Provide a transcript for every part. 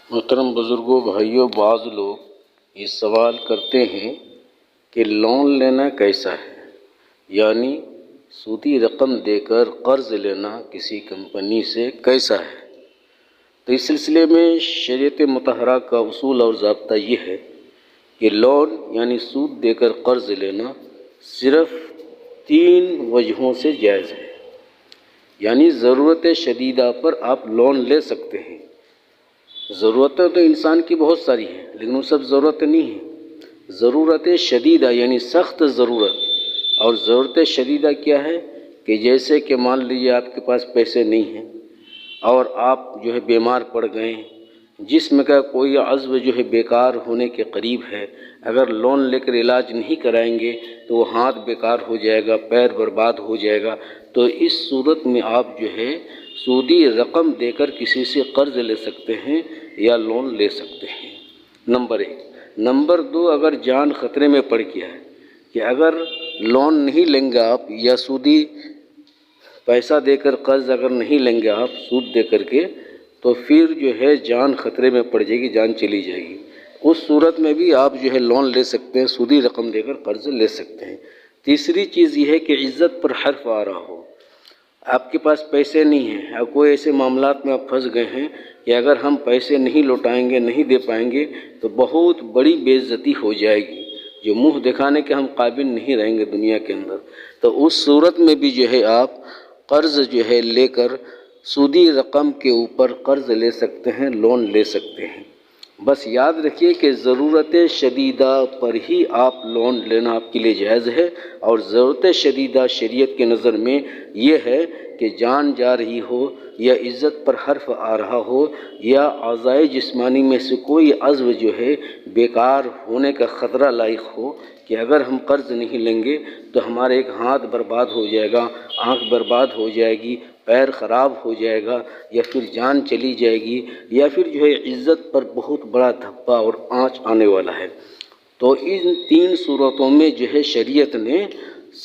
محترم بزرگوں، بھائیوں، بعض لوگ یہ سوال کرتے ہیں کہ لون لینا کیسا ہے، یعنی سودی رقم دے کر قرض لینا کسی کمپنی سے کیسا ہے۔ تو اس سلسلے میں شریعت مطہرہ کا اصول اور ضابطہ یہ ہے کہ لون یعنی سود دے کر قرض لینا صرف 3 وجہوں سے جائز ہے، یعنی ضرورت شدیدہ پر آپ لون لے سکتے ہیں۔ ضرورتیں تو انسان کی بہت ساری ہیں، لیکن وہ سب ضرورت نہیں ہیں۔ ضرورت شدیدہ یعنی سخت ضرورت، اور ضرورت شدیدہ کیا ہے کہ جیسے کہ مان لیجیے آپ کے پاس پیسے نہیں ہیں اور آپ جو ہے بیمار پڑ گئے ہیں، جسم کا کوئی عضو جو ہے بیکار ہونے کے قریب ہے، اگر لون لے کر علاج نہیں کرائیں گے تو وہ ہاتھ بیکار ہو جائے گا، پیر برباد ہو جائے گا۔ تو اس صورت میں آپ جو ہے سودی رقم دے کر کسی سے قرض لے سکتے ہیں یا لون لے سکتے ہیں، نمبر 1۔ نمبر 2، اگر جان خطرے میں پڑ گیا ہے کہ اگر لون نہیں لیں گے آپ یا سودی پیسہ دے کر قرض اگر نہیں لیں گے آپ سود دے کر کے، تو پھر جو ہے جان خطرے میں پڑ جائے گی، جان چلی جائے گی۔ اس صورت میں بھی آپ جو ہے لون لے سکتے ہیں، سودی رقم دے کر قرض لے سکتے ہیں۔ تیسری چیز یہ ہے کہ عزت پر حرف آ رہا ہو، آپ کے پاس پیسے نہیں ہیں اور کوئی ایسے معاملات میں آپ پھنس گئے ہیں کہ اگر ہم پیسے نہیں لوٹائیں گے، نہیں دے پائیں گے تو بہت بڑی بے عزتی ہو جائے گی، جو منہ دکھانے کے ہم قابل نہیں رہیں گے دنیا کے اندر۔ تو اس صورت میں بھی جو ہے آپ قرض جو ہے لے کر سودی رقم کے اوپر قرض لے سکتے ہیں، لون لے سکتے ہیں۔ بس یاد رکھیے کہ ضرورت شدیدہ پر ہی آپ لون لینا آپ کے لیے جائز ہے، اور ضرورت شدیدہ شریعت کے نظر میں یہ ہے کہ جان جا رہی ہو یا عزت پر حرف آ رہا ہو یا اعضائے جسمانی میں سے کوئی عضو جو ہے بیکار ہونے کا خطرہ لاحق ہو، کہ اگر ہم قرض نہیں لیں گے تو ہمارا ایک ہاتھ برباد ہو جائے گا، آنکھ برباد ہو جائے گی، پیر خراب ہو جائے گا، یا پھر جان چلی جائے گی، یا پھر جو ہے عزت پر بہت بڑا دھبا اور آنچ آنے والا ہے۔ تو ان 3 صورتوں میں جو ہے شریعت نے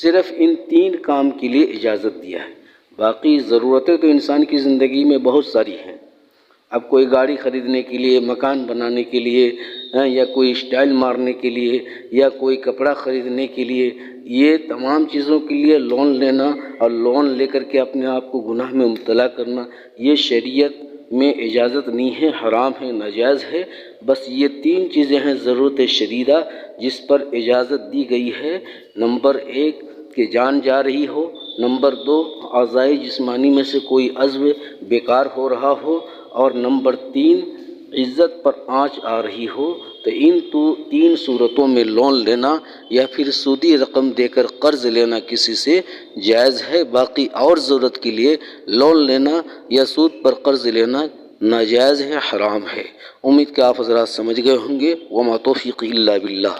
صرف ان 3 کام کے لیے اجازت دیا ہے۔ باقی ضرورتیں تو انسان کی زندگی میں بہت ساری ہیں۔ اب کوئی گاڑی خریدنے کے لیے، مکان بنانے کے لیے، یا کوئی اسٹائل مارنے کے لیے، یا کوئی کپڑا خریدنے کے لیے، یہ تمام چیزوں کے لیے لون لینا اور لون لے کر کے اپنے آپ کو گناہ میں مبتلا کرنا، یہ شریعت میں اجازت نہیں ہے، حرام ہے، ناجائز ہے۔ بس یہ 3 چیزیں ہیں ضرورت شدیدہ جس پر اجازت دی گئی ہے۔ نمبر 1 کہ جان جا رہی ہو، نمبر 2 اعضائے جسمانی میں سے کوئی عضو بیکار ہو رہا ہو، اور نمبر 3 عزت پر آنچ آ رہی ہو۔ تو ان 3 صورتوں میں لون لینا یا پھر سودی رقم دے کر قرض لینا کسی سے جائز ہے۔ باقی اور ضرورت کے لیے لون لینا یا سود پر قرض لینا ناجائز ہے، حرام ہے۔ امید کہ آپ حضرات سمجھ گئے ہوں گے۔ وما توفیقی الا باللہ۔